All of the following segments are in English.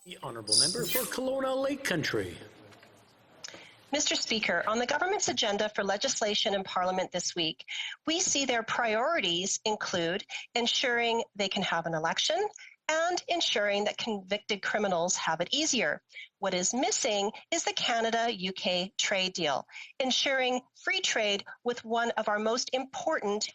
The honourable member for Kelowna Lake Country. Mr. Speaker, on the government's agenda for legislation in Parliament this week, we see their priorities include ensuring they can have an election and ensuring that convicted criminals have it easier. What is missing is the Canada-UK trade deal, ensuring free trade with one of our most important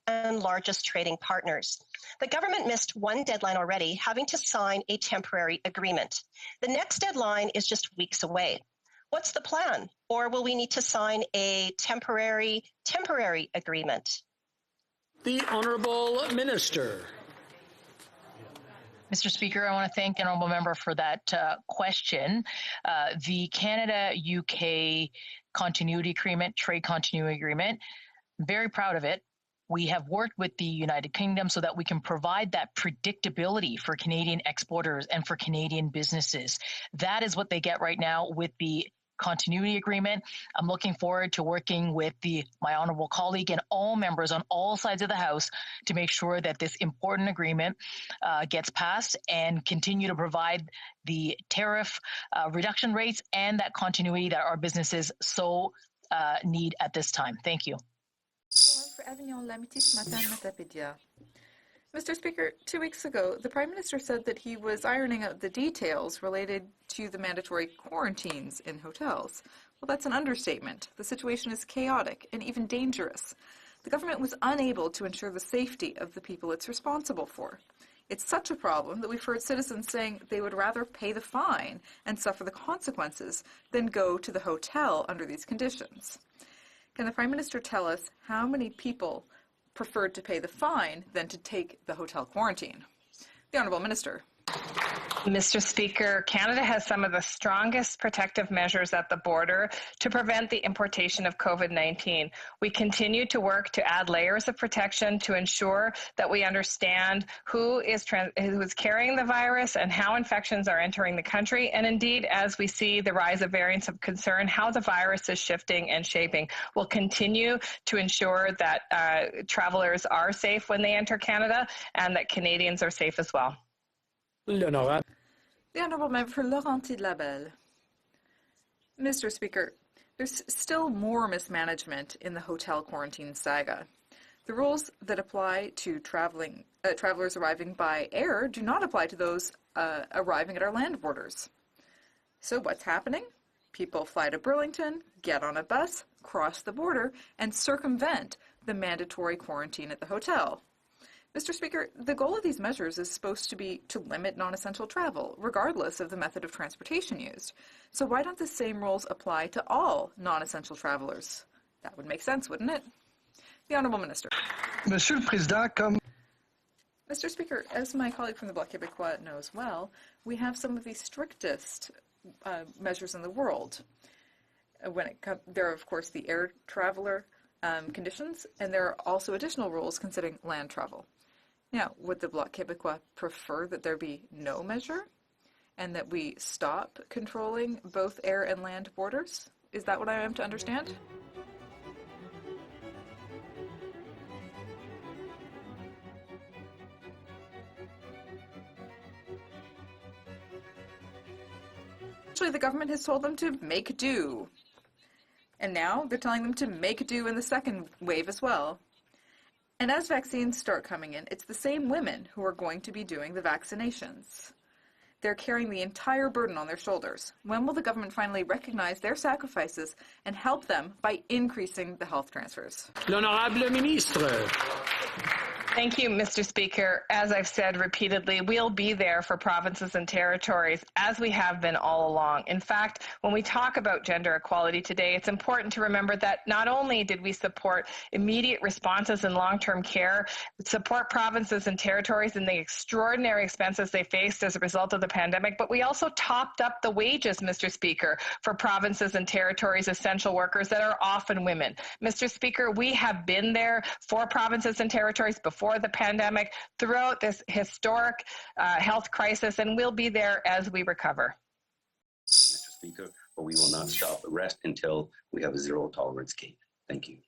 and largest trading partners. The government missed one deadline already, having to sign a temporary agreement. The next deadline is just weeks away. What's the plan? Or will we need to sign a temporary agreement? The Honourable Minister. Mr. Speaker, I want to thank the honourable member for that question. The Canada-UK continuity agreement, trade continuity agreement, I'm very proud of it. We have worked with the United Kingdom so that we can provide that predictability for Canadian exporters and for Canadian businesses. That is what they get right now with the continuity agreement. I'm looking forward to working with my honourable colleague and all members on all sides of the House to make sure that this important agreement gets passed and continue to provide the tariff reduction rates and that continuity that our businesses so need at this time. Thank you. Mr. Speaker, 2 weeks ago, the Prime Minister said that he was ironing out the details related to the mandatory quarantines in hotels. Well, that's an understatement. The situation is chaotic and even dangerous. The government was unable to ensure the safety of the people it's responsible for. It's such a problem that we've heard citizens saying they would rather pay the fine and suffer the consequences than go to the hotel under these conditions. Can the Prime Minister tell us how many people preferred to pay the fine than to take the hotel quarantine? The Honourable Minister. Mr. Speaker, Canada has some of the strongest protective measures at the border to prevent the importation of COVID-19. We continue to work to add layers of protection to ensure that we understand who is carrying the virus and how infections are entering the country. And indeed, as we see the rise of variants of concern, how the virus is shifting and shaping. We'll continue to ensure that travelers are safe when they enter Canada and that Canadians are safe as well. The Honourable Member for Laurentides-Labelle. Mr. Speaker, there's still more mismanagement in the hotel quarantine saga. The rules that apply to travelers arriving by air do not apply to those arriving at our land borders. So what's happening? People fly to Burlington, get on a bus, cross the border, and circumvent the mandatory quarantine at the hotel. Mr. Speaker, the goal of these measures is supposed to be to limit non-essential travel, regardless of the method of transportation used. So why don't the same rules apply to all non-essential travelers? That would make sense, wouldn't it? The Honourable Minister. Monsieur le Président, comme Mr. Speaker, as my colleague from the Bloc Québécois knows well, we have some of the strictest measures in the world. There are, of course, the air traveler conditions, and there are also additional rules considering land travel. Now, would the Bloc Québécois prefer that there be no measure and that we stop controlling both air and land borders? Is that what I am to understand? Actually, the government has told them to make do. And now they're telling them to make do in the second wave as well. And as vaccines start coming in, it's the same women who are going to be doing the vaccinations. They're carrying the entire burden on their shoulders. When will the government finally recognize their sacrifices and help them by increasing the health transfers? L'Honorable Ministre. Thank you, Mr. Speaker. As I've said repeatedly, we'll be there for provinces and territories as we have been all along. In fact, when we talk about gender equality today, it's important to remember that not only did we support immediate responses in long-term care, support provinces and territories in the extraordinary expenses they faced as a result of the pandemic, but we also topped up the wages, Mr. Speaker, for provinces and territories' essential workers that are often women. Mr. Speaker, we have been there for provinces and territories before the pandemic, throughout this historic health crisis, and we'll be there as we recover. Mr. Speaker, but we will not stop the rest until we have a zero tolerance gate. Thank you.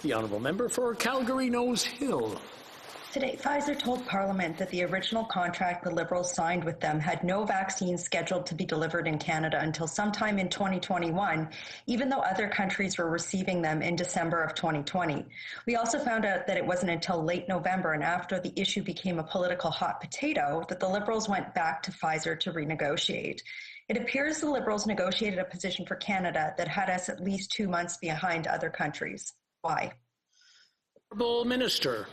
The Honourable Member for Calgary Nose Hill. Today, Pfizer told Parliament that the original contract the Liberals signed with them had no vaccines scheduled to be delivered in Canada until sometime in 2021, even though other countries were receiving them in December of 2020. We also found out that it wasn't until late November and after the issue became a political hot potato that the Liberals went back to Pfizer to renegotiate. It appears the Liberals negotiated a position for Canada that had us at least 2 months behind other countries. Why? Honourable Minister.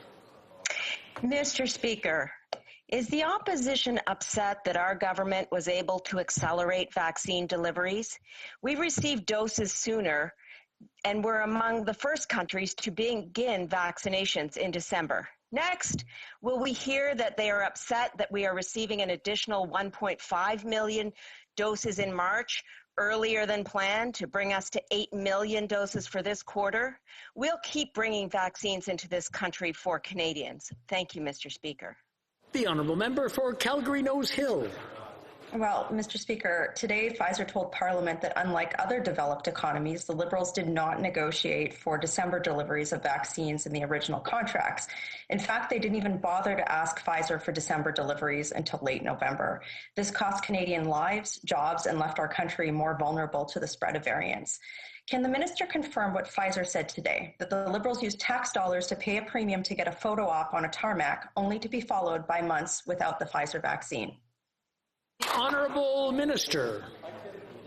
Mr. Speaker, is the opposition upset that our government was able to accelerate vaccine deliveries? We received doses sooner and were among the first countries to begin vaccinations in December. Next, will we hear that they are upset that we are receiving an additional 1.5 million doses in March, earlier than planned, to bring us to 8 million doses for this quarter? We'll keep bringing vaccines into this country for Canadians. Thank you, Mr. Speaker. The Honourable Member for Calgary Nose Hill. Well, Mr. Speaker, today Pfizer told Parliament that unlike other developed economies, the Liberals did not negotiate for December deliveries of vaccines in the original contracts. In fact, they didn't even bother to ask Pfizer for December deliveries until late November. This cost Canadian lives, jobs, and left our country more vulnerable to the spread of variants. Can the minister confirm what Pfizer said today, that the Liberals used tax dollars to pay a premium to get a photo op on a tarmac, only to be followed by months without the Pfizer vaccine? The Honourable Minister.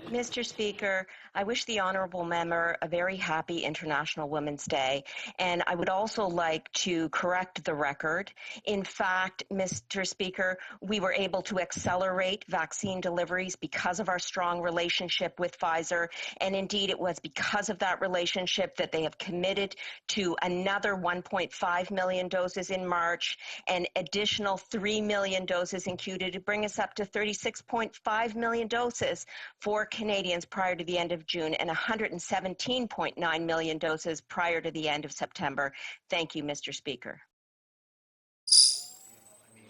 Mr. Speaker, I wish the honourable member a very happy International Women's Day, and I would also like to correct the record. In fact, Mr. Speaker, we were able to accelerate vaccine deliveries because of our strong relationship with Pfizer, and indeed it was because of that relationship that they have committed to another 1.5 million doses in March, and additional 3 million doses in Q2 to bring us up to 36.5 million doses for Canadians prior to the end of June and 117.9 million doses prior to the end of September. Thank you, Mr. Speaker.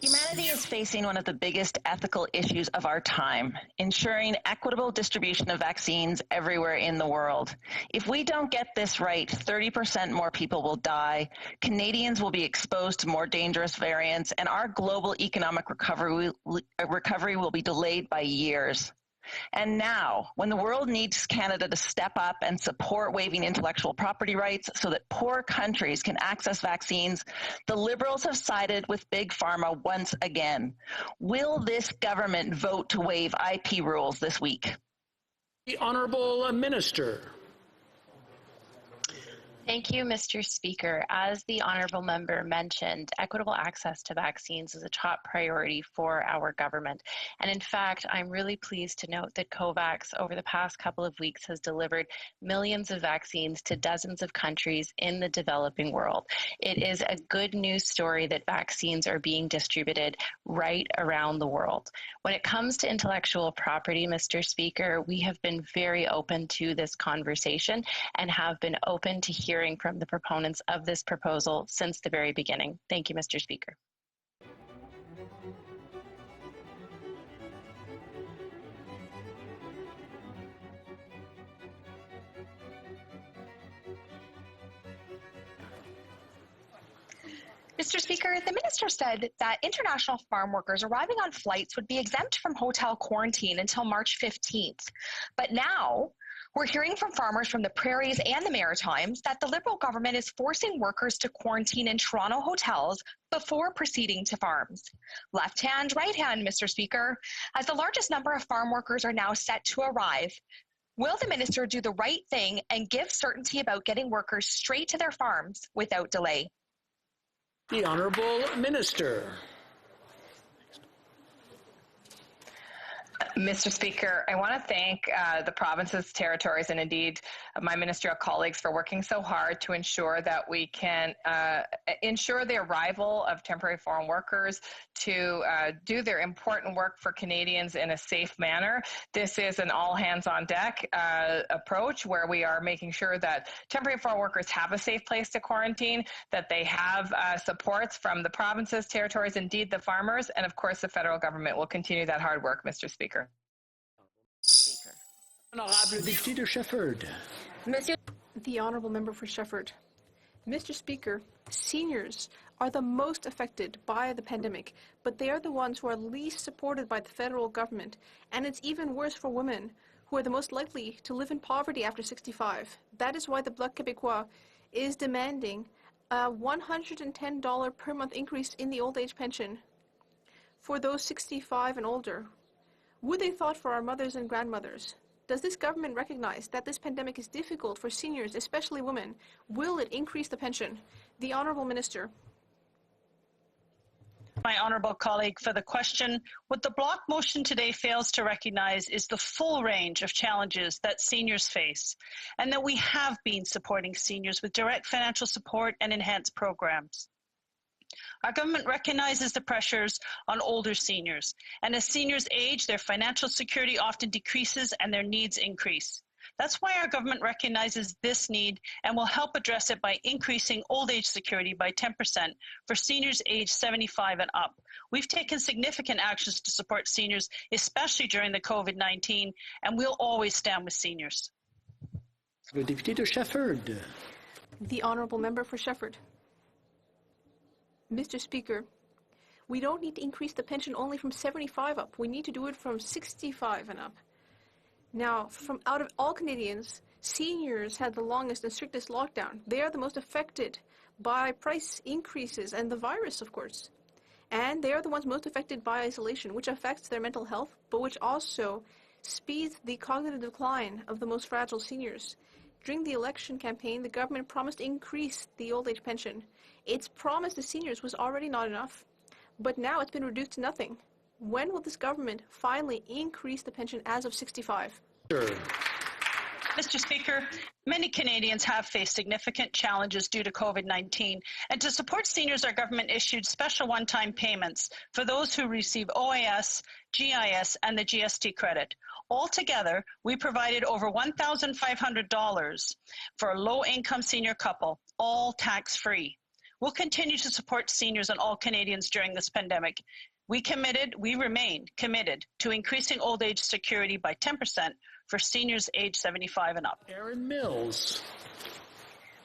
Humanity is facing one of the biggest ethical issues of our time, ensuring equitable distribution of vaccines everywhere in the world. If we don't get this right, 30% more people will die, Canadians will be exposed to more dangerous variants, and our global economic recovery will be delayed by years. And now, when the world needs Canada to step up and support waiving intellectual property rights so that poor countries can access vaccines, the Liberals have sided with Big Pharma once again. Will this government vote to waive IP rules this week? The Honourable Minister. Thank you, Mr. Speaker. As the honourable member mentioned, equitable access to vaccines is a top priority for our government. And in fact, I'm really pleased to note that COVAX over the past couple of weeks has delivered millions of vaccines to dozens of countries in the developing world. It is a good news story that vaccines are being distributed right around the world. When it comes to intellectual property, Mr. Speaker, we have been very open to this conversation and have been open to hearing from the proponents of this proposal since the very beginning. Thank you, Mr. Speaker. Mr. Speaker, the minister said that international farm workers arriving on flights would be exempt from hotel quarantine until March 15th. But now, we're hearing from farmers from the Prairies and the Maritimes that the Liberal government is forcing workers to quarantine in Toronto hotels before proceeding to farms. Left hand, right hand, Mr. Speaker, as the largest number of farm workers are now set to arrive. Will the minister do the right thing and give certainty about getting workers straight to their farms without delay? The Honourable Minister. Mr. Speaker, I want to thank the provinces, territories, and indeed my ministerial colleagues for working so hard to ensure that we can ensure the arrival of temporary foreign workers to do their important work for Canadians in a safe manner. This is an all-hands-on-deck approach where we are making sure that temporary foreign workers have a safe place to quarantine, that they have supports from the provinces, territories, indeed the farmers, and of course the federal government will continue that hard work, Mr. Speaker. Honorable Député de Shefford. The Honourable Member for Shefford. Mr. Speaker, seniors are the most affected by the pandemic, but they are the ones who are least supported by the federal government, and it's even worse for women, who are the most likely to live in poverty after 65. That is why the Bloc Québécois is demanding a $110 per month increase in the old age pension for those 65 and older. Would they thought for our mothers and grandmothers? Does this government recognize that this pandemic is difficult for seniors, especially women? Will it increase the pension? The Honourable Minister. My honourable colleague for the question. What the Bloc motion today fails to recognise is the full range of challenges that seniors face, and that we have been supporting seniors with direct financial support and enhanced programs. Our government recognises the pressures on older seniors, and as seniors age, their financial security often decreases and their needs increase. That's why our government recognises this need and will help address it by increasing old age security by 10% for seniors aged 75 and up. We've taken significant actions to support seniors, especially during the COVID-19, and we'll always stand with seniors. Le député de Shefford. The Honourable Member for Shefford. Mr. Speaker, we don't need to increase the pension only from 75 up. We need to do it from 65 and up. Now, from out of all Canadians, seniors had the longest and strictest lockdown. They are the most affected by price increases and the virus, of course. And they are the ones most affected by isolation, which affects their mental health, but which also speeds the cognitive decline of the most fragile seniors. During the election campaign, the government promised to increase the old age pension. Its promise to seniors was already not enough, but now it's been reduced to nothing. When will this government finally increase the pension as of 65? Sure. Mr. Speaker, many Canadians have faced significant challenges due to COVID-19, and to support seniors, our government issued special one-time payments for those who receive OAS, GIS, and the GST credit. Altogether, we provided over $1,500 for a low-income senior couple, all tax-free. We'll continue to support seniors and all Canadians during this pandemic. We remain committed to increasing old age security by 10% for seniors age 75 and up. Aaron Mills.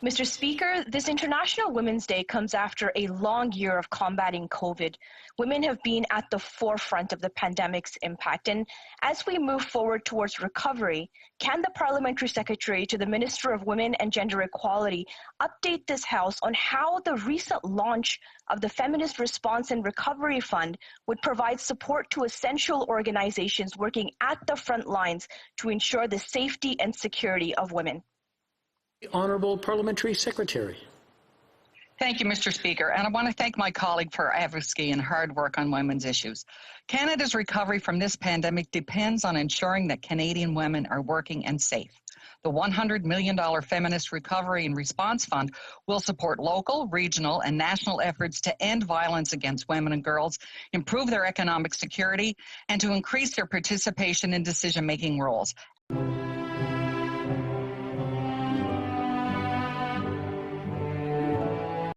Mr. Speaker, this International Women's Day comes after a long year of combating COVID. Women have been at the forefront of the pandemic's impact, and as we move forward towards recovery, can the Parliamentary Secretary to the Minister of Women and Gender Equality update this House on how the recent launch of the Feminist Response and Recovery Fund would provide support to essential organizations working at the front lines to ensure the safety and security of women? The Honourable Parliamentary Secretary. Thank you, Mr. Speaker, and I want to thank my colleague for advocacy and hard work on women's issues. Canada's recovery from this pandemic depends on ensuring that Canadian women are working and safe. The $100 million Feminist Recovery and Response Fund will support local, regional, and national efforts to end violence against women and girls, improve their economic security, and to increase their participation in decision-making roles.